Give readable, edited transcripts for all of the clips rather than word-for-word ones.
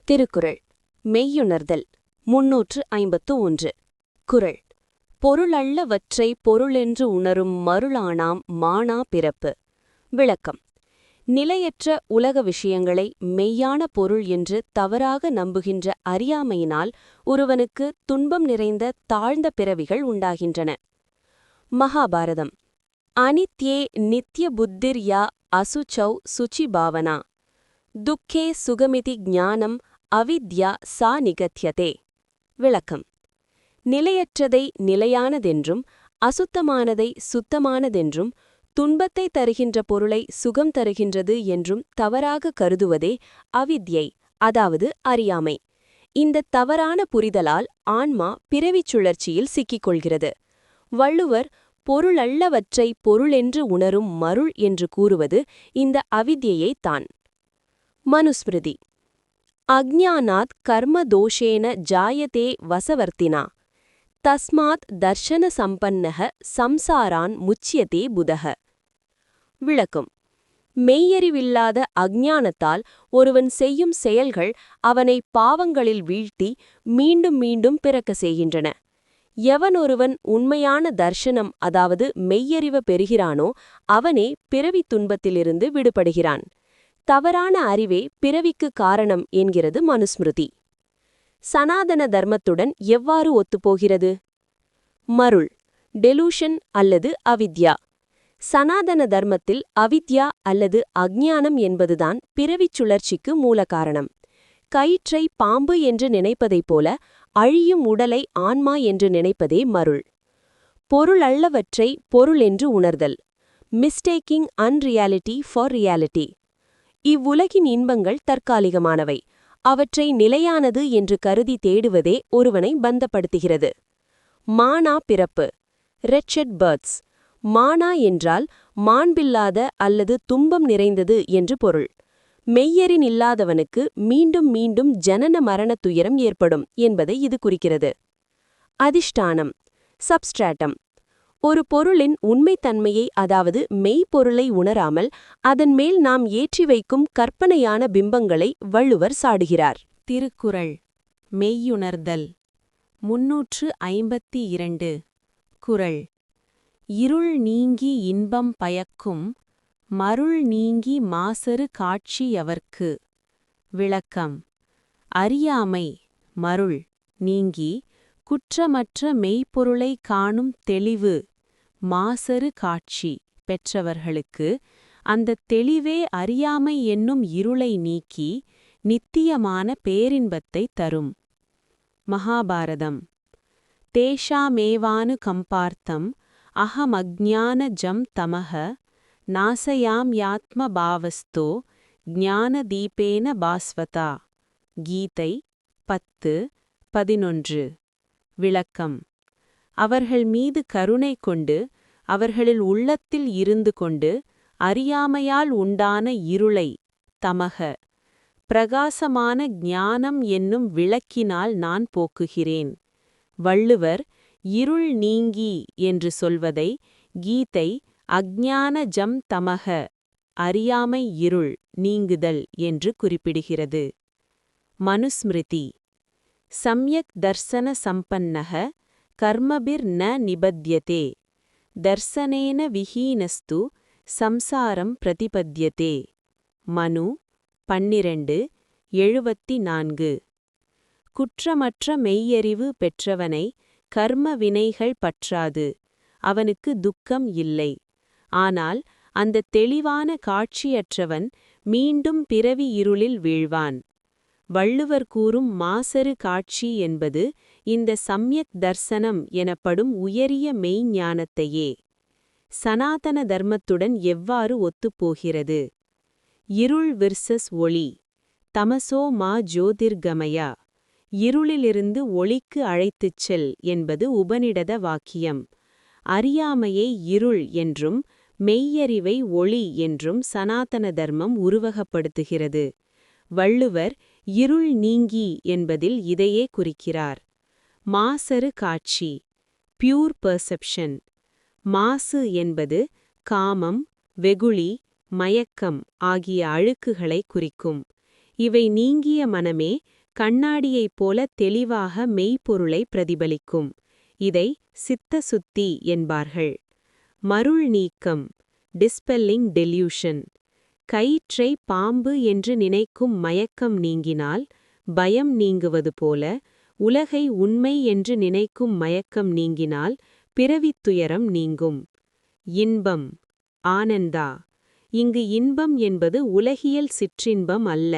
திருக்குறள் மெய்யுணர்தல் 351. குறள் பொருளல்லவற்றை பொருளென்று உணரும் மருளானாம் மாணா பிறப்பு. விளக்கம்: நிலையற்ற உலக விஷயங்களை மெய்யான பொருள் என்று தவறாக நம்புகின்ற அறியாமையினால் ஒருவனுக்கு துன்பம் நிறைந்த தாழ்ந்த பிறவிகள் உண்டாகின்றன. மகாபாரதம். அனித்யே நித்ய புத்திர் யா அசுச்சௌ சுச்சி பாவனா துக்கே சுகமிதி ஞானம் அவித்யா சா நிகத்யதே. விளக்கம்: நிலையற்றதை நிலையானதென்றும் அசுத்தமானதை சுத்தமானதென்றும் துன்பத்தை தருகின்ற பொருளை சுகம் தருகின்றது என்றும் தவறாக கருதுவதே அவித்யை, அதாவது அறியாமை. இந்த தவறான புரிதலால் ஆன்மா பிறவிச் சுழற்சியில் சிக்கிக்கொள்கிறது. வள்ளுவர் பொருளல்லவற்றை பொருளென்று உணரும் மருள் என்று கூறுவது இந்த அவித்யையைத் தான். மனுஸ்மிருதி. அஜ்ஞானாத் கர்ம தோஷேன ஜாயதே வசவர்த்தினா தஸ்மாத் தர்ஷன சம்பன்னஹ சம்சாரான் முச்யதே புதஹ. விளக்கம்: மெய்யறிவில்லாத அஞ்ஞானத்தால் ஒருவன் செய்யும் செயல்கள் அவனை பாவங்களில் வீழ்த்தி மீண்டும் மீண்டும் பிறக்க செய்கின்றன. எவனொருவன் உண்மையான தர்ஷனம், அதாவது மெய்யறிவு பெறுகிறானோ அவனே பிறவித் துன்பத்திலிருந்து விடுபடுகிறான். தவறான அறிவே பிறவிக்கு காரணம் என்கிறது மனுஸ்மிருதி. சனாதன தர்மத்துடன் எவ்வாறு ஒத்துப்போகிறது? மருள், டெலூஷன் அல்லது அவித்யா. சனாதன தர்மத்தில் அவித்யா அல்லது அஞ்ஞானம் என்பதுதான் பிறவிச் சுழற்சிக்கு மூல காரணம். கயிற்றை பாம்பு என்று நினைப்பதைப் போல அழியும் உடலை ஆன்மா என்று நினைப்பதே மருள். பொருளல்லவற்றை பொருள் என்று உணர்தல். Mistaking unreality for reality. இவ்வுலகின் இன்பங்கள் தற்காலிகமானவை. அவற்றை நிலையானது என்று கருதி தேடுவதே ஒருவனை பந்தப்படுத்துகிறது. மானா பிறப்பு, ரெட்செட் பர்த்ஸ். மானா என்றால் மாண்பில்லாத அல்லது துன்பம் நிறைந்தது என்று பொருள். மெய்யறின் இல்லாதவனுக்கு மீண்டும் மீண்டும் ஜனன மரணத் துயரம் ஏற்படும் என்பதை இது குறிக்கிறது. அதிஷ்டானம், சப்ஸ்ட்ராட்டம். ஒரு பொருளின் உண்மைத்தன்மையை, அதாவது மெய்ப்பொருளை உணராமல் அதன் மேல் நாம் ஏற்றி வைக்கும் கற்பனையான பிம்பங்களை வள்ளுவர் சாடுகிறார். திருக்குறள் மெய்யுணர்தல் 352. குறள் இருள் நீங்கி இன்பம் பயக்கும் மருள் நீங்கி மாசறு காட்சி யவர்க்கு. விளக்கம்: அறியாமை மருள் நீங்கி குற்றமற்ற மெய்ப்பொருளை காணும் தெளிவு மாசறு காட்சி பெற்றவர்களுக்கு அந்தத் தெளிவே அறியாமை என்னும் இருளை நீக்கி நித்தியமான பேரின்பத்தைத் தரும். மகாபாரதம். தேஷாமேவானு கம்பார்த்தம் அஹமஜ்ஞான ஜம் தமஹ நாசயாம் யாத்ம பாவஸ்தோ ஞான தீபேன பாஸ்வதா. கீதை 10:11. விளக்கம்: அவர்கள் மீது கருணை கொண்டு அவர்களில் உள்ளத்தில் இருந்து கொண்டு அறியாமையால் உண்டான இருளை தமக பிரகாசமான ஞானம் என்னும் விளக்கினால் நான் போக்குகிறேன். வள்ளுவர் இருள் நீங்கி என்று சொல்வதை கீதை அஜ்ஞான ஜம் தமக அறியாமை இருள் நீங்குதல் என்று குறிப்பிடுகிறது. மனுஸ்மிருதி. சம்யக் தர்சன சம்பன்னஹ கர்மபிர் ந நிபத்யதே தர்சனேன விஹீனஸ்து சம்சாரம் பிரதிபத்யதே. மனு 12:74. குற்றமற்ற மெய்யறிவு பெற்றவனை கர்ம வினைகள் பற்றாது, அவனுக்கு துக்கம் இல்லை. ஆனால் அந்த தெளிவான காட்சியற்றவன் மீண்டும் பிறவி இருளில் வீழ்வான். வள்ளுவர் கூறும் மாசறு காட்சி என்பது இந்த சம்யக் தர்சனம் எனப்படும் உயரிய மெய்ஞானத்தையே. சனாதன தர்மத்துடன் எவ்வாறு ஒத்துப்போகிறது? இருள் விர்சஸ் ஒளி. தமசோ மா ஜோதிர்கமயா. இருளிலிருந்து ஒளிக்கு அழைத்துச் செல் என்பது உபநிடத வாக்கியம். அறியாமையை இருள் என்றும் மெய்யறிவை ஒளி என்றும் சனாதன தர்மம் உருவகப்படுத்துகிறது. வள்ளுவர் இருள் நீங்கி என்பதில் இதையே குறிக்கிறார். மாசறு காட்சி, பியூர் பெர்செப்ஷன். மாசு என்பது காமம், வெகுளி, மயக்கம் ஆகிய அழுக்குகளை குறிக்கும். இவை நீங்கிய மனமே கண்ணாடியைப் போல தெளிவாக மெய்ப்பொருளை பிரதிபலிக்கும். இதை சித்த சுத்தி என்பார்கள். மருள் நீக்கம், டிஸ்பெல்லிங் டெல்யூஷன். கயிற்றை பாம்பு என்று நினைக்கும் மயக்கம் நீங்கினால் பயம் நீங்குவது போல, உலகை உண்மை என்று நினைக்கும் மயக்கம் நீங்கினால் பிறவித் துயரம் நீங்கும். இன்பம், ஆனந்தா. இங்கு இன்பம் என்பது உலகியல் சிற்றின்பம் அல்ல,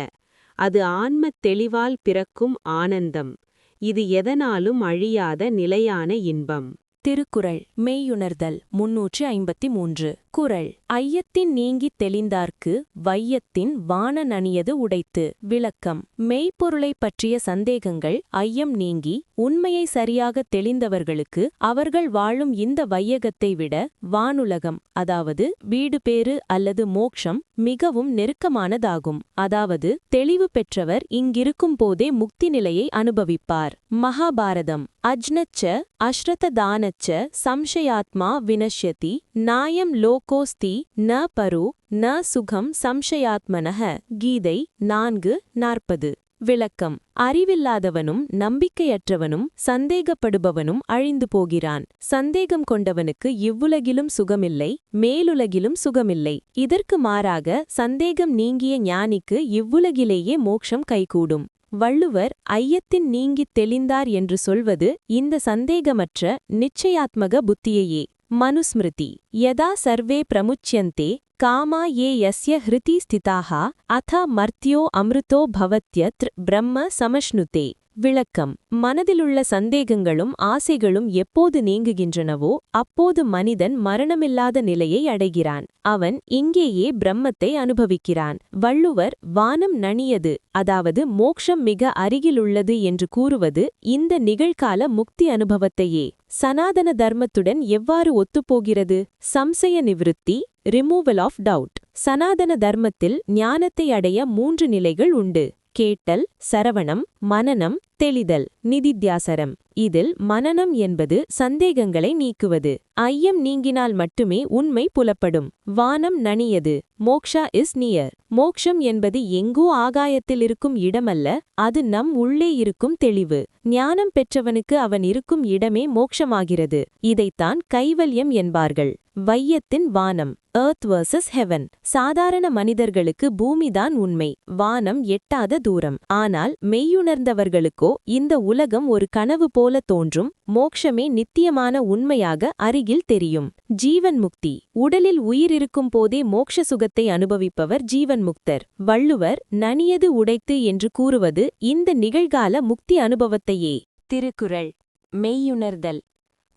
அது ஆன்மத் தெளிவால் பிறக்கும் ஆனந்தம். இது எதனாலும் அழியாத நிலையான இன்பம். திருக்குறள் மெய்யுணர்தல் 353. குறள் ஐயத்தின் நீங்கித் தெளிந்தார்க்கு வையத்தின் வான நனியது உடைத்து. விளக்கம் மெய்ப்பொருளைப் பற்றிய சந்தேகங்கள் ஐயம் நீங்கி உண்மையை சரியாகத் தெளிந்தவர்களுக்கு அவர்கள் வாழும் இந்த வையகத்தை விட வானுலகம், அதாவது வீடு பேறு அல்லது மோக்ஷம் மிகவும் நெருக்கமானதாகும். அதாவது தெளிவு பெற்றவர் இங்கிருக்கும் போதே முக்தி நிலையை அனுபவிப்பார். மகாபாரதம் அஜ்னச்ச அஸ்ரததானச்ச சம்சயாத்மா வினஷ்யதி நாயம் லோகோஸ்தி ந பரு ந சுகம் சம்சயாத்மனஹ. கீதை 4:40. விளக்கம் அறிவில்லாதவனும் நம்பிக்கையற்றவனும் சந்தேகப்படுபவனும் அழிந்து போகிறான். சந்தேகம் கொண்டவனுக்கு இவ்வுலகிலும் சுகமில்லை, மேலுலகிலும் சுகமில்லை. இதற்கு மாறாக சந்தேகம் நீங்கிய ஞானிக்கு இவ்வுலகிலேயே மோக்ஷம் கைகூடும். வள்ளுவர் ஐயத்தின் நீங்கித் தெளிந்தார் என்று சொல்வது இந்த சந்தேகமற்ற நிச்சயாத்மக புத்தியையே. மனுஸ்மிருதி யதா சர்வே பிரமுச்யந்தே காமா ஏ யஸ்ய ஹிருதி ஸ்திதாஹ அத மர்த்யோ அம்ருதோ பவத்யத்ர் பிரம்ம சமஷ்ணுதே. விளக்கம் மனதிலுள்ள சந்தேகங்களும் ஆசைகளும் எப்போது நீங்குகின்றனவோ அப்போது மனிதன் மரணமில்லாத நிலையை அடைகிறான். அவன் இங்கேயே பிரம்மத்தை அனுபவிக்கிறான். வள்ளுவர் வானம் நனியது, அதாவது மோக்ஷம் மிக அருகிலுள்ளது என்று கூறுவது இந்த நிகழ்கால முக்தி அனுபவத்தையே. சனாதன தர்மத்துடன் எவ்வாறு ஒத்துப்போகிறது? சம்சய நிவிருத்தி, ரிமூவல் ஆஃப் டவுட். சனாதன தர்மத்தில் ஞானத்தை அடைய 3 நிலைகள் உண்டு: கேட்டல், சரவணம், மனனம், தெளிதல், நிதித்தியாசரம். இதில் மனனம் என்பது சந்தேகங்களை நீக்குவது. ஐயம் நீங்கினால் மட்டுமே உண்மை புலப்படும். வானம் நனியது, மோக்ஷா இஸ் நியர். மோக்ஷம் என்பது எங்கோ ஆகாயத்தில் இருக்கும் இடமல்ல, அது நம் உள்ளே இருக்கும் தெளிவு. ஞானம் பெற்றவனுக்கு அவன் இருக்கும் இடமே மோக்ஷமாகிறது. இதைத்தான் கைவல்யம் என்பார்கள். வையத்தின் வானம், எர்த் வர்சஸ் ஹெவன். சாதாரண மனிதர்களுக்கு பூமிதான் உண்மை, வானம் எட்டாத தூரம். ஆனால் மெய்யுணர்ந்தவர்களுக்கோ இந்த உலகம் ஒரு கனவு போல தோன்றும், மோக்ஷமே நித்தியமான உண்மையாக அருகில் தெரியும். ஜீவன் முக்தி. உடலில் உயிர் இருக்கும் போதே மோக்ஷ சுகத்தை அனுபவிப்பவர் ஜீவன் முக்தர். வள்ளுவர் நனியது உடைத்து என்று கூறுவது இந்த நிகழ்கால முக்தி அனுபவத்தையே. திருக்குறள் மெய்யுணர்தல்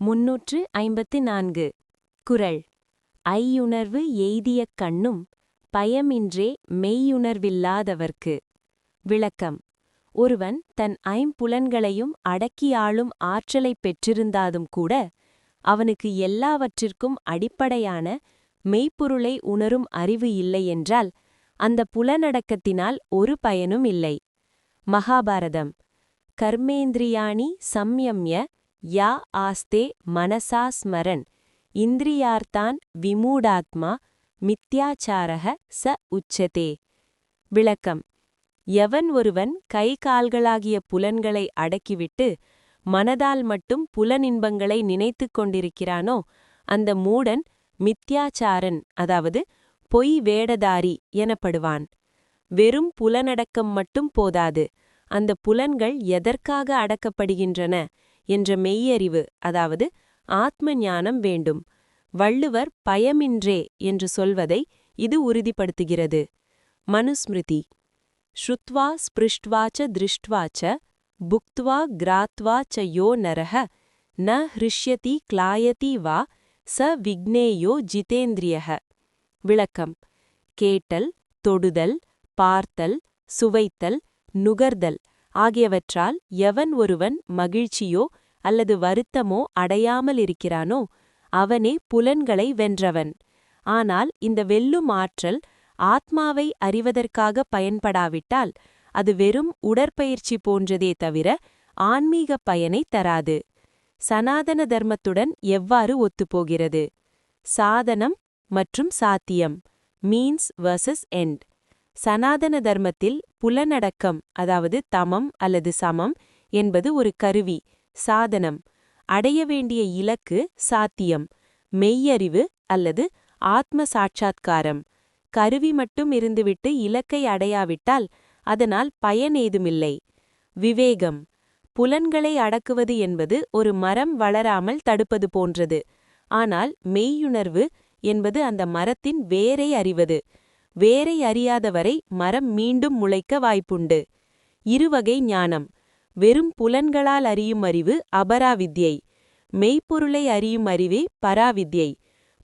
354. குறள் ஐயுணர்வு எய்திய கண்ணும் பயமின்றே மெய்யுணர்வில்லாதவர்க்கு. விளக்கம் ஒருவன் தன் ஐம்புலன்களையும் அடக்கியாளும் ஆற்றலைப் பெற்றிருந்தாலும் கூட அவனுக்கு எல்லாவற்றிற்கும் அடிப்படையான மெய்ப்பொருளை உணரும் அறிவு இல்லையென்றால் அந்த புலனடக்கத்தினால் ஒரு பயனும் இல்லை. மகாபாரதம் கர்மேந்திரியாணி சம்யம்ய யா ஆஸ்தே மனசா ஸ்மரன் இந்திரியார்த்தான் விமூடாத்மா மித்யாச்சாரக ச உச்சதே. விளக்கம் எவன் ஒருவன் கை கால்களாகிய புலன்களை அடக்கிவிட்டு மனதால் மட்டும் புலனின்பங்களை நினைத்துக் கொண்டிருக்கிறானோ அந்த மூடன் மித்யாச்சாரன், அதாவது பொய் வேடதாரி எனப்படுவான். வெறும் புலனடக்கம் மட்டும் போதாது, அந்த புலன்கள் எதற்காக அடக்கப்படுகின்றன என்ற மெய்யறிவு, அதாவது ஆத்ம ஞானம் வேண்டும். வள்ளுவர் பயமின்றே என்று சொல்வதை இது உறுதிப்படுத்துகிறது. மனுஸ்மிருதி ஸ்ருத்வா ஸ்பிருஷ்ட்வாச்ச திருஷ்ட்வாச்ச புக்த்வா கிராத்வா ச யோ நரஹ ந ஹ்ருஷ்யதி க்லாயதி வா ச விக்னேயோ ஜிதேந்திரியஹ. விளக்கம் கேட்டல், தொடுதல், பார்த்தல், சுவைத்தல், நுகர்தல் ஆகியவற்றால் எவன் ஒருவன் மகிழ்ச்சியோ அல்லது வருத்தமோ அடையாமலிருக்கிறானோ அவனே புலன்களை வென்றவன். ஆனால் இந்த வெல்லும் ஆற்றல் ஆத்மாவை அறிவதற்காக பயன்படாவிட்டால் அது வெறும் உடற்பயிற்சி போன்றதே தவிர ஆன்மீக பயனை தராது. சனாதன தர்மத்துடன் எவ்வாறு ஒத்துப்போகிறது? சாதனம் மற்றும் சாத்தியம், மீன்ஸ் வர்சஸ் எண்ட். சனாதன தர்மத்தில் புலனடக்கம், அதாவது தமம் அல்லது சமம் என்பது ஒரு கருவி, சாதனம். அடைய வேண்டிய இலக்கு சாத்தியம், மெய்யறிவு அல்லது ஆத்ம சாட்சாத்காரம். கருவி மட்டும் இருந்துவிட்டு இலக்கை அடையாவிட்டால் அதனால் பயன் ஏதுமில்லை. விவேகம். புலன்களை அடக்குவது என்பது ஒரு மரம் வளராமல் தடுப்பது போன்றது. ஆனால் மெய்யுணர்வு என்பது அந்த மரத்தின் வேரை அறிவது. வேரை அறியாதவரை மரம் மீண்டும் முளைக்க வாய்ப்புண்டு. இருவகை ஞானம். வெறும் புலன்களால் அறியும் அறிவு அபராவித்யை. மெய்ப்பொருளை அறியும் அறிவே பராவித்யை.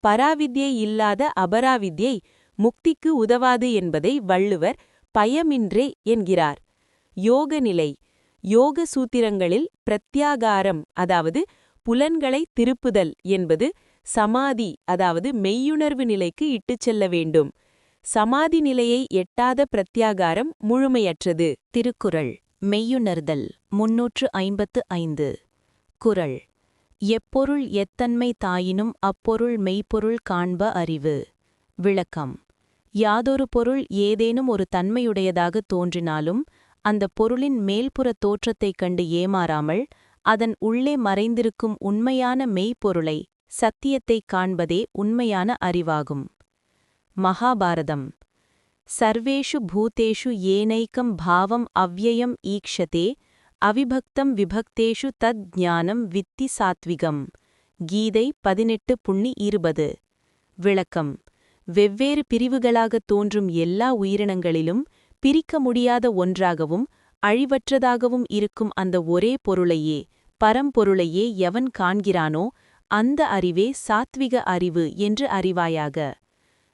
பராவித்யை இல்லாத அபராவித்யை முக்திக்கு உதவாது என்பதை வள்ளுவர் பயமின்றே என்கிறார். யோக நிலை. யோக சூத்திரங்களில் பிரத்யாகாரம், அதாவது புலன்களை திருப்புதல் என்பது சமாதி, அதாவது மெய்யுணர்வு நிலைக்கு இட்டுச் செல்ல வேண்டும். சமாதி நிலையை எட்டாத பிரத்யாகாரம் முழுமையற்றது. திருக்குறள் மெய்யுணர்தல் 355. குறள். எப்பொருள் எத்தன்மை தாயினும் அப்பொருள் மெய்ப்பொருள் காண்ப அறிவு. விளக்கம். யாதொரு பொருள் ஏதேனும் ஒரு தன்மையுடையதாக தோன்றினாலும் அந்த பொருளின் மேல்புற தோற்றத்தைக் கண்டு ஏமாறாமல் அதன் உள்ளே மறைந்திருக்கும் உண்மையான மெய்ப்பொருளை, சத்தியத்தைக் காண்பதே உண்மையான அறிவாகும். மகாபாரதம். சர்வேஷு பூதேஷு ஏனைக்கம் பாவம் அவ்யயம் ஈக்ஷதே அவிபக்தம் விபக்தேஷு தத் ஞானம் வித்தி சாத்விகம். கீதை 18:20. விளக்கம். வெவ்வேறு பிரிவுகளாகத் தோன்றும் எல்லா உயிரினங்களிலும் பிரிக்க முடியாத ஒன்றாகவும் அழிவற்றதாகவும் இருக்கும் அந்த ஒரே பொருளையே, பரம்பொருளையே எவன் காண்கிறானோ அந்த அறிவே சாத்விக அறிவு என்று அறிவாயாக.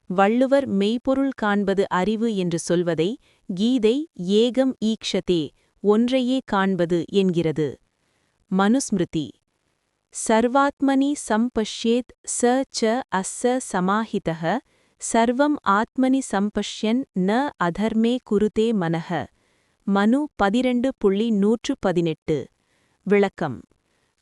வள்ளுவர் மெய்ப்பொருள் காண்பது அறிவு என்று சொல்வதை கீதை ஏகம் ஈக்ஷதே, ஒன்றையே காண்பது என்கிறது. மனுஸ்மிருதி. சர்வாத்மனி சம்பஷ்யேத் ச ச அஸ்ஸ சமாஹிதः சர்வம் ஆத்மனி சம்பஷ்யன் ந அதர்மே குருதே மனஹ. மனு 12:118. விளக்கம்.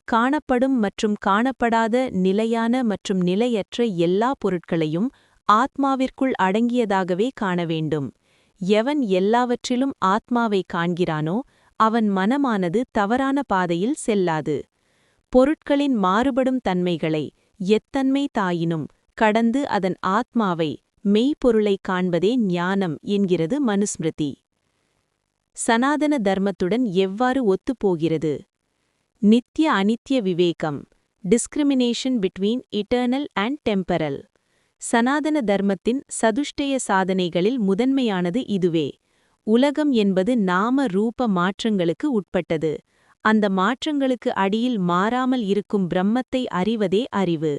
காணப்படும் மற்றும் காணப்படாத நிலையான மற்றும் நிலையற்ற எல்லா பொருட்களையும் ஆத்மாவிற்குள் அடங்கியதாகவே காண வேண்டும். எவன் எல்லாவற்றிலும் ஆத்மாவை காண்கிறானோ அவன் மனமானது தவறான பாதையில் செல்லாது. பொருட்களின் மாறுபடும் தன்மைகளை எத்தன்மை தாயினும் கடந்து அதன் ஆத்மாவை, மெய்ப்பொருளை காண்பதே ஞானம் என்கிறது மனுஸ்மிருதி. சனாதன தர்மத்துடன் எவ்வாறு ஒத்துப்போகிறது? நித்திய அனித்ய விவேகம். Discrimination between eternal and temporal. சனாதன தர்மத்தின் சதுஷ்டய சாதனைகளில் முதன்மையானது இதுவே. உலகம் என்பது நாம ரூப மாற்றங்களுக்கு உட்பட்டது. அந்த மாற்றங்களுக்கு அடியில் மாறாமல் இருக்கும் பிரம்மத்தை அறிவதே அறிவு.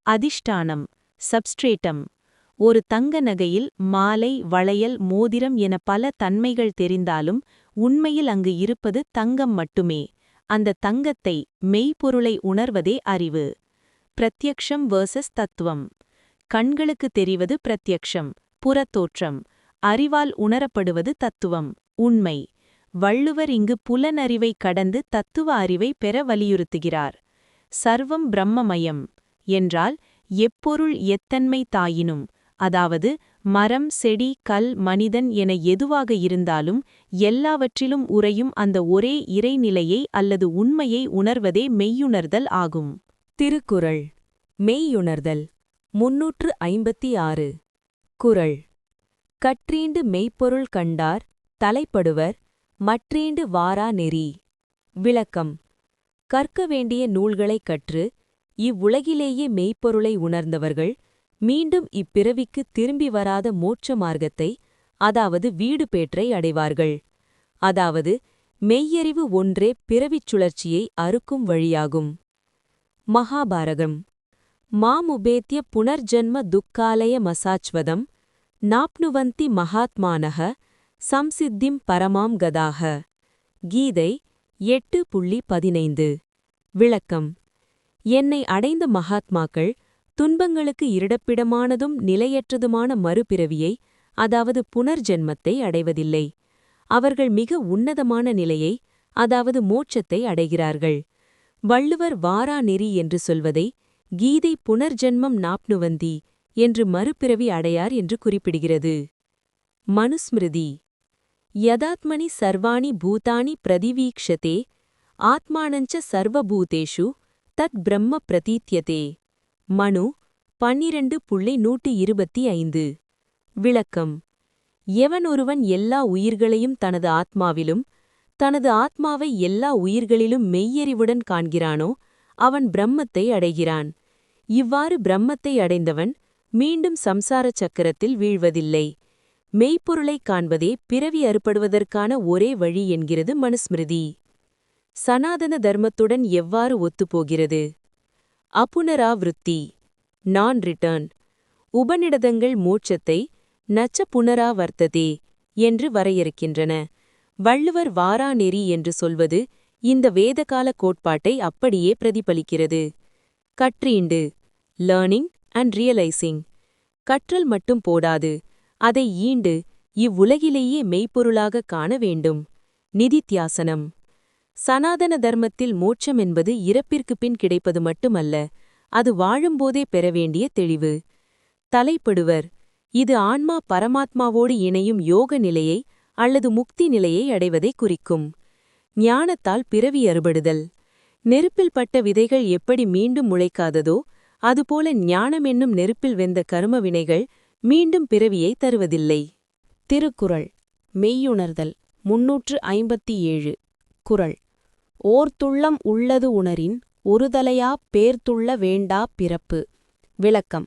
அதிஷ்டானம், சப்ஸ்ட்ரேட்டம். ஒரு தங்க நகையில் மாலை, வளையல், மோதிரம் என பல தன்மைகள் தெரிந்தாலும் உண்மையில் அங்கு இருப்பது தங்கம் மட்டுமே. அந்த தங்கத்தை, மெய்ப்பொருளை உணர்வதே அறிவு. பிரத்யக்ஷம் வெர்சஸ் தத்துவம். கண்களுக்கு தெரிவது பிரத்யக்ஷம், புறத்தோற்றம். அறிவால் உணரப்படுவது தத்துவம், உண்மை. வள்ளுவர் இங்கு புலனறிவை கடந்து தத்துவ அறிவை பெற வலியுறுத்துகிறார். சர்வம் பிரம்மமயம் என்றால் எப்பொருள் எத்தன்மை தாயினும், அதாவது மரம், செடி, கல், மனிதன் என எதுவாக இருந்தாலும் எல்லாவற்றிலும் உறையும் அந்த ஒரே இறைநிலையை அல்லது உண்மையை உணர்வதே மெய்யுணர்தல் ஆகும். திருக்குறள் மெய்யுணர்தல் 356. குறள். கற்றீண்டு மெய்ப்பொருள் கண்டார் தலைப்படுவர் மற்றீண்டு வாரா நெறி. விளக்கம். கற்க வேண்டிய நூல்களைக் கற்று இவ்வுலகிலேயே மெய்ப்பொருளை உணர்ந்தவர்கள் மீண்டும் இப்பிறவிக்கு திரும்பி வராத மோட்ச மார்க்கத்தை, அதாவது வீடு பேற்றை அடைவார்கள். அதாவது மெய்யறிவு ஒன்றே பிறவிச் சுழற்சியை அறுக்கும் வழியாகும். மகாபாரதம். மாமுபேத்ய புனர்ஜன்ம துக்காலய மசாச்வதம் நாப்னுவந்தி மகாத்மானஹ சம்சித்திம் பரமாம் கதாக. கீதை 8:15. விளக்கம். என்னை அடைந்த மகாத்மாக்கள் துன்பங்களுக்கு இருடப்பிடமானதும் நிலையற்றதுமான மறுபிறவியை, அதாவது புனர்ஜென்மத்தை அடைவதில்லை. அவர்கள் மிக உன்னதமான நிலையை, அதாவது மோட்சத்தை அடைகிறார்கள். வள்ளுவர் வாரா நெறி என்று சொல்வதை கீதை புனர்ஜென்மம் நாப்னுவந்தி என்று மறுபிறவி அடையார் என்று குறிப்பிடுகிறது. மனுஸ்மிருதி. யதாத்மனி சர்வாணி பூதானி பிரதிவீக்ஷதே ஆத்மானஞ்ச சர்வபூதேஷு தத் பிரம்ம பிரதீத்யதே. மனு 12.125. விளக்கம். எவனொருவன் எல்லா உயிர்களையும் தனது ஆத்மாவிலும் தனது ஆத்மாவை எல்லா உயிர்களிலும் மெய்யறிவுடன் காண்கிறானோ அவன் பிரம்மத்தை அடைகிறான். இவ்வாறு பிரம்மத்தை அடைந்தவன் மீண்டும் சம்சாரச் சக்கரத்தில் வீழ்வதில்லை. மெய்ப்பொருளைக் காண்பதே பிறவி அறுபடுவதற்கான ஒரே வழி என்கிறது மனுஸ்மிருதி. சனாதன தர்மத்துடன் எவ்வாறு ஒத்துப்போகிறது? அபுனராவிருத்தி, நான் ரிட்டர்ன். உபநிடதங்கள் மோட்சத்தை நச்ச புனராவர்த்ததே என்று வரையறுக்கின்றன. வள்ளுவர் வாராநெறி என்று சொல்வது இந்த வேதகால கோட்பாட்டை அப்படியே பிரதிபலிக்கிறது. கற்றீண்டு, லேர்னிங் அண்ட் ரியலைசிங். கற்றல் மட்டும் போடாது, அதை ஈண்டு இவ்வுலகிலேயே மெய்ப்பொருளாக காண வேண்டும். நிதித்தியாசனம். சனாதன தர்மத்தில் மோட்சம் என்பது இறப்பிற்குப் பின் கிடைப்பது மட்டுமல்ல, அது வாழும்போதே பெற வேண்டிய தெளிவு. தலைப்படுவர். இது ஆன்மா பரமாத்மாவோடு இணையும் யோக நிலையை அல்லது முக்தி நிலையை அடைவதை குறிக்கும். ஞானத்தால் பிறவி அறுபடுதல். நெருப்பில் பட்ட விதைகள் எப்படி மீண்டும் முளைக்காததோ அதுபோல ஞானம் என்னும் நெருப்பில் வெந்த கரும வினைகள் மீண்டும் பிறவியை தருவதில்லை. திருக்குறள். மெய்யுணர்தல். 357. குறள். ஓர்துள்ளம் உள்ளது உணரின் ஒருதலையா பேர்த்துள்ள வேண்டா பிறப்பு. விளக்கம்.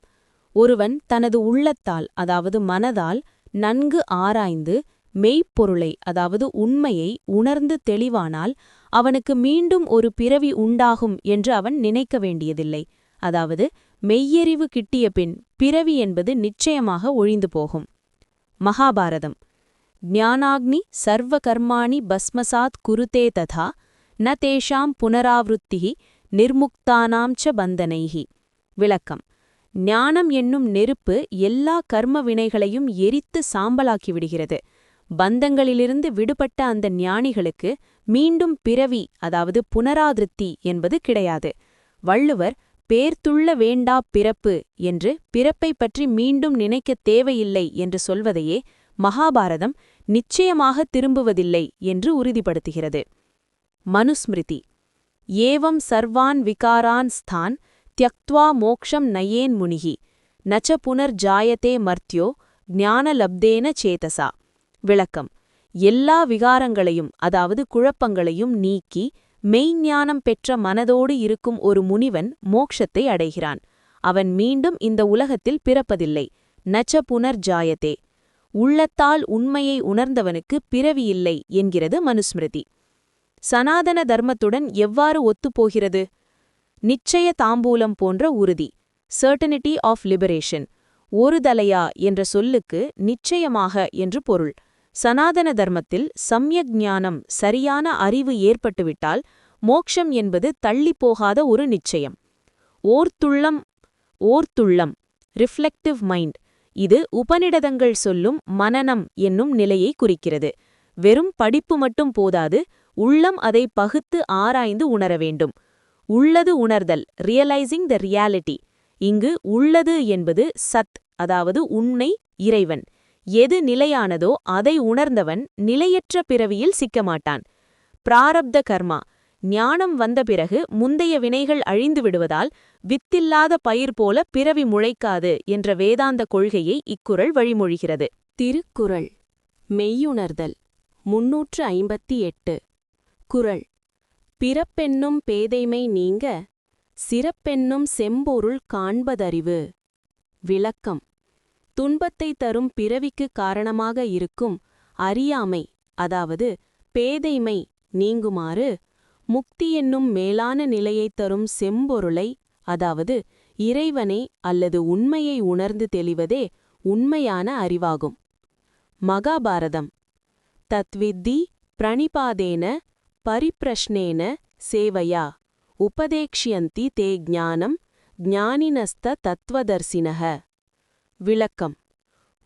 ஒருவன் தனது உள்ளத்தால் அதாவது மனதால் நன்கு ஆராய்ந்து மெய்ப்பொருளை அதாவது உண்மையை உணர்ந்து தெளிவானால் அவனுக்கு மீண்டும் ஒரு பிறவி உண்டாகும் என்று அவன் நினைக்க வேண்டியதில்லை. அதாவது மெய்யறிவு கிட்டிய பின் பிறவி என்பது நிச்சயமாக ஒழிந்து போகும். மகாபாரதம். ஞானாக்னி சர்வ கர்மாணி பஸ்மசாத் குருதே ததா ந தேஷாம் புனராவருத்திஹி நிர்முக்தானாம் ச பந்தனைஹி. விளக்கம். ஞானம் என்னும் நெருப்பு எல்லா கர்ம வினைகளையும் எரித்து சாம்பலாக்கிவிடுகிறது. பந்தங்களிலிருந்து விடுபட்ட அந்த ஞானிகளுக்கு மீண்டும் பிறவி அதாவது புனராதிருத்தி என்பது கிடையாது. வள்ளுவர் பேர்த்துள்ள வேண்டா பிறப்பு என்று பிறப்பை பற்றி மீண்டும் நினைக்கத் தேவையில்லை என்று சொல்வதையே மகாபாரதம் நிச்சயமாக திரும்புவதில்லை என்று உறுதிப்படுத்துகிறது. மனுஸ்மிருதி. ஏவம் சர்வான் விகாரான் ஸ்தான் த்யக்த்வா மோக்ஷம் நயேன் முனிஹி நச்ச புனர்ஜாயதே மர்த்யோ ஞானலப்தேன சேதசா. விளக்கம். எல்லா விகாரங்களையும் அதாவது குழப்பங்களையும் நீக்கி மெய்ஞானம் பெற்ற மனதோடு இருக்கும் ஒரு முனிவன் மோக்ஷத்தை அடைகிறான். அவன் மீண்டும் இந்த உலகத்தில் பிறப்பதில்லை. நச்ச புனர்ஜாயதே. உள்ளத்தால் உண்மையை உணர்ந்தவனுக்கு பிறவியில்லை என்கிறது மனுஸ்மிருதி. சனாதன தர்மத்துடன் எவ்வாறு ஒத்துப்போகிறது? நிச்சய தாம்பூலம் போன்ற உறுதி. Certainty of liberation. ஒருதலையா என்ற சொல்லுக்கு நிச்சயமாக என்று பொருள். சனாதன தர்மத்தில் சம்யக் ஞானம் சரியான அறிவு ஏற்பட்டுவிட்டால் மோக்ஷம் என்பது தள்ளிப்போகாத ஒரு நிச்சயம். ஓர்துள்ளம் ரிஃப்ளெக்டிவ் மைண்ட். இது உபநிடதங்கள் சொல்லும் மனனம் என்னும் நிலையை குறிக்கிறது. வெறும் படிப்பு மட்டும் போதாது, உள்ளம் அதை பகுத்து ஆராய்ந்து உணர வேண்டும். உள்ளது உணர்தல் ரியலைசிங் த ரியாலிட்டி. இங்கு உள்ளது என்பது சத் அதாவது உண்மை, இறைவன். எது நிலையானதோ அதை உணர்ந்தவன் நிலையற்ற பிறவியில் சிக்கமாட்டான். பிராரப்த கர்மா. ஞானம் வந்த பிறகு முந்தைய வினைகள் அழிந்து விடுவதால் வித்தில்லாத பயிர் போல பிறவி முளைக்காது என்ற வேதாந்த கொள்கையை இக்குறள் வழிமொழிகிறது. திருக்குறள். மெய்யுணர்தல். 358. குறள். பிறப்பென்னும் பேதைமை நீங்க சிறப்பென்னும் செம்பொருள் காண்பதறிவு. விளக்கம். துன்பத்தை தரும் பிறவிக்கு காரணமாக இருக்கும் அறியாமை அதாவது பேதைமை நீங்குமாறு முக்தி என்னும் மேலான நிலையைத் தரும் செம்பொருளை அதாவது இறைவனை அல்லது உண்மையை உணர்ந்து தெளிவதே உண்மையான அறிவாகும். மகாபாரதம். தத்வித்தி பிரணிபாதேன பரிப்ரஷ்னேன சேவையா உபதேக்ஷ்யந்தி தே ஞானம் ஞானினஸ்த தத்வதர்சினஹ. விளக்கம்.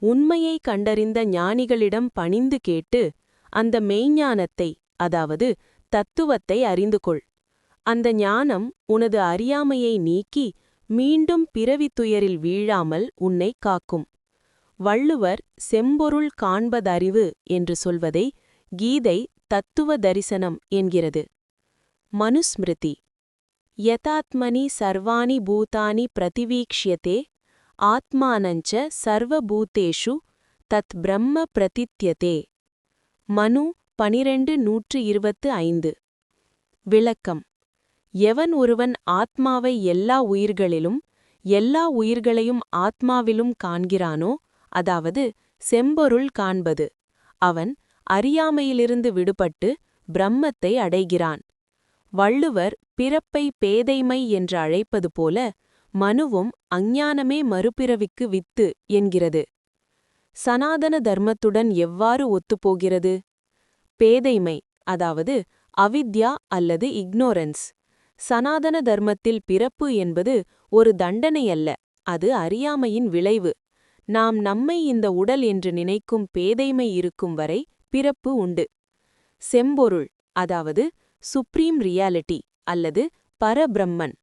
உண்மையை கண்டறிந்த ஞானிகளிடம் பணிந்து கேட்டு அந்த மெய்ஞானத்தை அதாவது தத்துவத்தை அறிந்து கொள். அந்த ஞானம் உனது அறியாமையை நீக்கி மீண்டும் பிறவித் துயரில் வீழாமல் உன்னை காக்கும். வள்ளுவர் செம்பொருள் காண்பதறிவு என்று சொல்வதை கீதை தத்துவ தரிசனம் என்கிறது. மனுஸ்மிருதி யதாத்மனி சர்வாணி பூதானி பிரதிவீக்ஷ்யதே ஆத்மானஞ்ச சர்வபூதேஷு தத் பிரம்ம பிரதித்யதே. மனு 12:125. விளக்கம்: எவன் ஒருவன் ஆத்மாவை எல்லா உயிர்களிலும் எல்லா உயிர்களையும் ஆத்மாவிலும் காண்கிறானோ, அதாவது செம்பொருள் காண்பது, அவன் அறியாமையிலிருந்து விடுபட்டு பிரம்மத்தை அடைகிறான். வள்ளுவர் பிறப்பை பேதைமை என்று அழைப்பது போல மனுவும் அஞ்ஞானமே மறுபிறவிக்கு வித்து என்கிறது. சனாதன தர்மத்துடன் எவ்வாறு ஒத்துப்போகிறது? பேதைமை, அதாவது அவித்யா அல்லது இக்னோரன்ஸ். சனாதன தர்மத்தில் பிறப்பு என்பது ஒரு தண்டனை அல்ல, அது அறியாமையின் விளைவு. நாம் நம்மை இந்த உடல் என்று நினைக்கும் பேதைமை இருக்கும் வரை பிறப்பு உண்டு. செம்பொருள், அதாவது சுப்ரீம் ரியாலிட்டி அல்லது பரபிரம்மன்.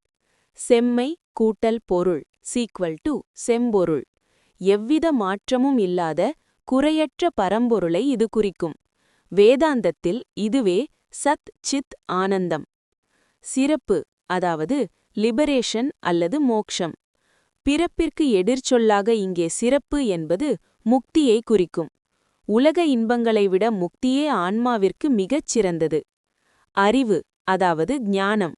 செம்மை கூட்டல் பொருள் சீக்வல் டு செம்பொருள். எவ்வித மாற்றமும் இல்லாத குறையற்ற பரம்பொருளை இது குறிக்கும். வேதாந்தத்தில் இதுவே சத் சித் ஆனந்தம். சிறப்பு, அதாவது லிபரேஷன் அல்லது மோக்ஷம். பிறப்பிற்கு எதிர்ச்சொல்லாக இங்கே சிறப்பு என்பது முக்தியை குறிக்கும். உலக இன்பங்களை விட முக்தியே ஆன்மாவிற்கு மிகச் சிறந்தது. அறிவு, அதாவது ஞானம்.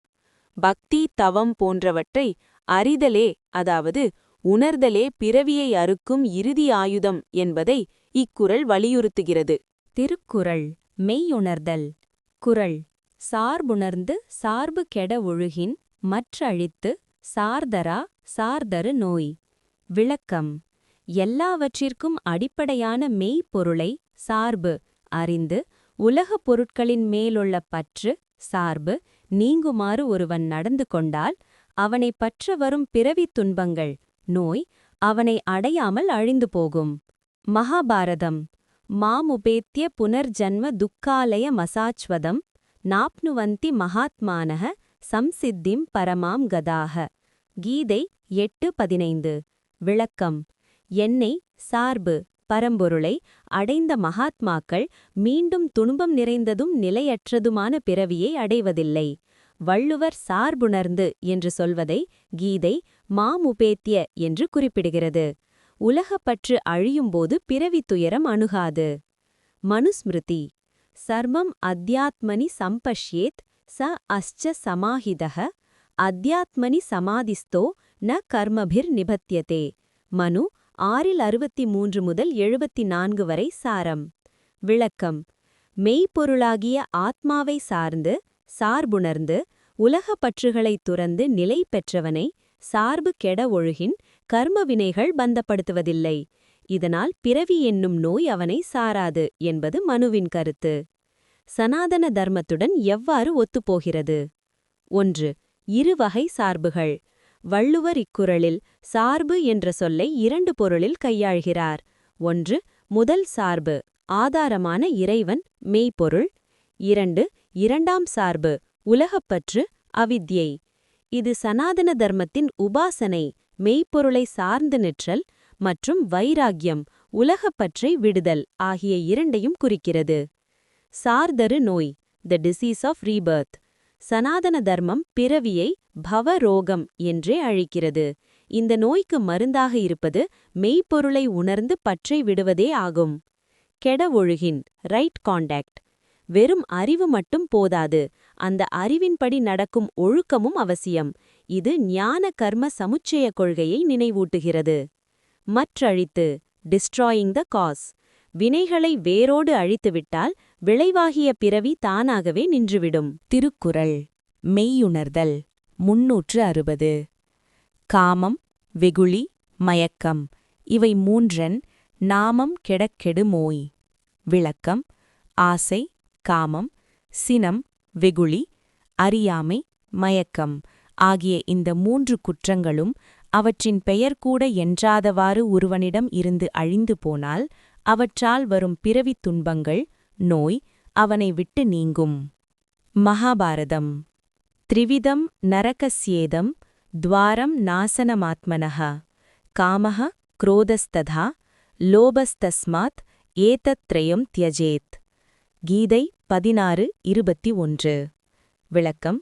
பக்தி தவம் போன்றவற்றை அறிதலே, அதாவது உணர்தலே பிறவியை அறுக்கும் இறுதி ஆயுதம் என்பதை இக்குறள் வலியுறுத்துகிறது. திருக்குறள் மெய்யுணர்தல். குறள்: சார்புணர்ந்து சார்பு கெட ஒழுகின் மற்றழித்து சார்தரா சார்தரு நோய். விளக்கம்: எல்லாவற்றிற்கும் அடிப்படையான மெய்ப்பொருளை சார்பு அறிந்து உலகப் பொருட்களின் மேலுள்ள பற்று சார்பு நீங்குமாறு ஒருவன் நடந்து கொண்டால் அவனை பற்ற வரும் பிறவித் துன்பங்கள் நோய் அவனை அடையாமல் அழிந்து போகும். மகாபாரதம் மாமுபேத்ய புனர்ஜன்ம துக்காலய மசாச்வதம் நாப்னுவந்தி மகாத்மானஹ சம்சித்திம் பரமாம் கதாக. கீதை 8:15. விளக்கம்: என்னை சார்பு பரம்பொருளை அடைந்த மகாத்மாக்கள் மீண்டும் துன்பம் நிறைந்ததும் நிலையற்றதுமான பிறவியை அடைவதில்லை. வள்ளுவர் சார்புணர்ந்து என்று சொல்வதை கீதை மாமுபேத்ய என்று குறிப்பிடுகிறது. உலகப்பற்று அழியும்போது பிறவித் துயரம் அணுகாது. மனுஸ்மிருதி சர்வம் அத்யாத்மனி சம்பஷ்யேத் ச அஸ்ச சமாஹிதஹ அத்யாத்மனி சமாதிஸ்தோ ந கர்மபிர் நிபத்யதே. மனு 6:63 முதல் 74 வரை சாரம். விளக்கம்: மெய்ப்பொருளாகிய ஆத்மாவை சார்ந்து சார்புணர்ந்து உலகப் பற்றுகளைத் துறந்து நிலை பெற்றவனை சார்பு கெட ஒழுகின் கர்மவினைகள் பந்தப்படுத்துவதில்லை. இதனால் பிறவி என்னும் நோய் அவனை சாராது என்பது மனுவின் கருத்து. சனாதன தர்மத்துடன் எவ்வாறு ஒத்துப்போகிறது? 1. இருவகை சார்புகள். வள்ளுவர் இக்குறளில் சார்பு என்ற சொல்லை 2 பொருளில் கையாள்கிறார். 1. முதல் சார்பு ஆதாரமான இறைவன் மெய்ப்பொருள். 2. இரண்டாம் சார்பு உலகப்பற்று அவித்யை. இது சனாதன தர்மத்தின் உபாசனை மெய்ப்பொருளை சார்ந்து நிற்றல் மற்றும் வைராக்கியம் உலகப்பற்றை விடுதல் ஆகிய இரண்டையும் குறிக்கிறது. சார்தரு நோய், த டிசீஸ் ஆஃப் ரீபர்த். சனாதன தர்மம் பிறவியை பவரோகம் என்றே அழைக்கிறது. இந்த நோய்க்கு மருந்தாக இருப்பது மெய்ப்பொருளை உணர்ந்து பற்றை விடுவதே ஆகும். கெட ஒழுகின் ரைட் காண்டாக்ட். வெறும் அறிவு மட்டும் போதாது, அந்த அறிவின்படி நடக்கும் ஒழுக்கமும் அவசியம். இது ஞான கர்ம சமுச்சய கொள்கையை நினைவூட்டுகிறது. மற்றழித்து டிஸ்ட்ராயிங் த காஸ். வினைகளை வேரோடு அழித்துவிட்டால் விளைவாகிய பிறவி தானாகவே நின்றுவிடும். திருக்குறள் மெய்யுணர்தல் 360. காமம், வெகுளி, மயக்கம் இவை மூன்றன் நாமம் கெடக்கெடு மோய். விளக்கம்: ஆசை, காமம், சினம், வெகுளி, அறியாமை, மயக்கம் ஆகிய இந்த 3 குற்றங்களும் அவற்றின் பெயர் கூட என்றாதவாறு ஒருவனிடம் இருந்து அழிந்து போனால் அவற்றால் வரும் பிறவித் துன்பங்கள் நோய் அவனை விட்டு நீங்கும். மகாபாரதம் த்ரிவிதம் நரகஸ்யேதம் துவாரம் நாசனமாத்மனஹ காமஹ குரோதஸ்ததா லோபஸ்தஸ்மாத் ஏதத்ரயம் த்யஜேத். கீதை 16:21. விளக்கம்: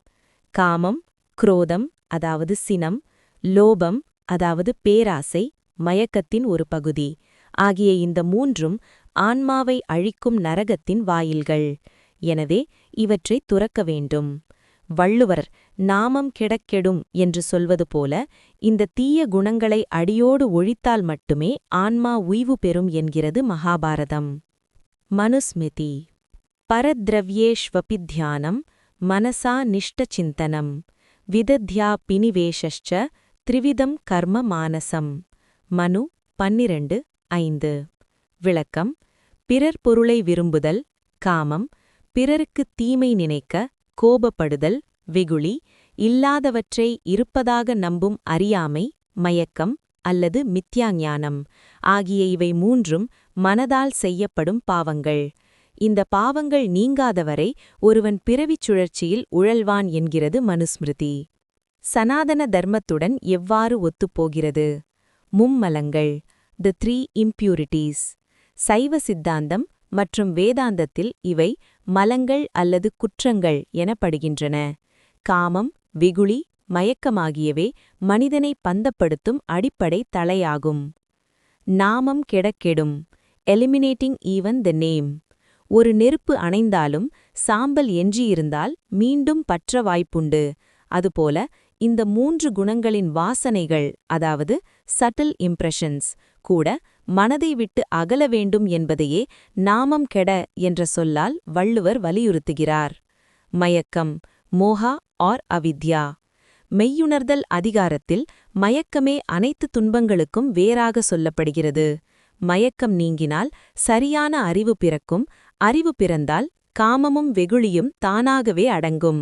காமம், குரோதம் அதாவது சினம், லோபம் அதாவது பேராசை, மயக்கத்தின் ஒரு பகுதி ஆகிய இந்த மூன்றும் ஆன்மாவை அழிக்கும் நரகத்தின் வாயில்கள். எனவே இவற்றை துறக்க வேண்டும். வள்ளுவர் நாமம் கெடக்கெடும் என்று சொல்வது போல இந்த தீய குணங்களை அடியோடு ஒழித்தால் மட்டுமே ஆன்மா உய்வு பெறும் என்கிறது மகாபாரதம். மனுஸ்மிருதி. பரத்ரவ்யேஷ்வபி தியானம் மனசா நிஷ்டசிந்தனம் விதத்யா பினிவேஷச்ச த்ரிவிதம் கர்ம மானசம். மனு 12:5. விளக்கம்: பிறர் பொருளை விரும்புதல், காமம், பிறருக்கு தீமை நினைக்க, கோபப்படுதல், வெகுளி, இல்லாதவற்றை இருப்பதாக நம்பும் அறியாமை, மயக்கம் அல்லது மித்யாஞானம் ஆகிய இவை மூன்றும் மனதால் செய்யப்படும் பாவங்கள். இந்த பாவங்கள் நீங்காதவரை ஒருவன் பிறவிச் சுழற்சியில் உழல்வான் என்கிறது மனுஸ்மிருதி. சனாதன தர்மத்துடன் எவ்வாறு ஒத்துப்போகிறது? மும்மலங்கள், தி 3 impurities. சைவ சித்தாந்தம் மற்றும் வேதாந்தத்தில் இவை மலங்கள் அல்லது குற்றங்கள் எனப்படுகின்றன. காமம், வெகுளி, மயக்கமாகியவே மனிதனை பந்தப்படுத்தும் அடிப்படை தளையாகும். நாமம் கெடக்கெடும். Eliminating even the name. ஒரு நெருப்பு அணைந்தாலும் சாம்பல் எஞ்சியிருந்தால் மீண்டும் பற்ற வாய்ப்புண்டு. அதுபோல இந்த 3 குணங்களின் வாசனைகள், அதாவது சட்டில் இம்ப்ரெஷன்ஸ் கூட மனதை விட்டு அகல வேண்டும் என்பதையே நாமம் கெட என்ற சொல்லால் வள்ளுவர் வலியுறுத்துகிறார். மயக்கம், மோஹா ஆர் அவித்யா. மெய்யுணர்தல் அதிகாரத்தில் மயக்கமே அனைத்து துன்பங்களுக்கும் வேறாக சொல்லப்படுகிறது. மயக்கம் நீங்கினால் சரியான அறிவு பிறக்கும். அறிவு பிறந்தால் காமமும் வெகுளியும் தானாகவே அடங்கும்.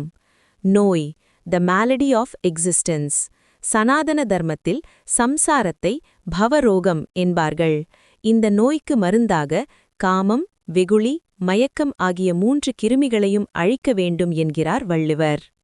நோய், த malady ஆஃப் எக்ஸிஸ்டன்ஸ். சனாதன தர்மத்தில் சம்சாரத்தை பவரோகம் என்பார்கள். இந்த நோய்க்கு மருந்தாக காமம், வெகுளி, மயக்கம் ஆகிய 3 கிருமிகளையும் அழிக்க வேண்டும் என்கிறார் வள்ளுவர்.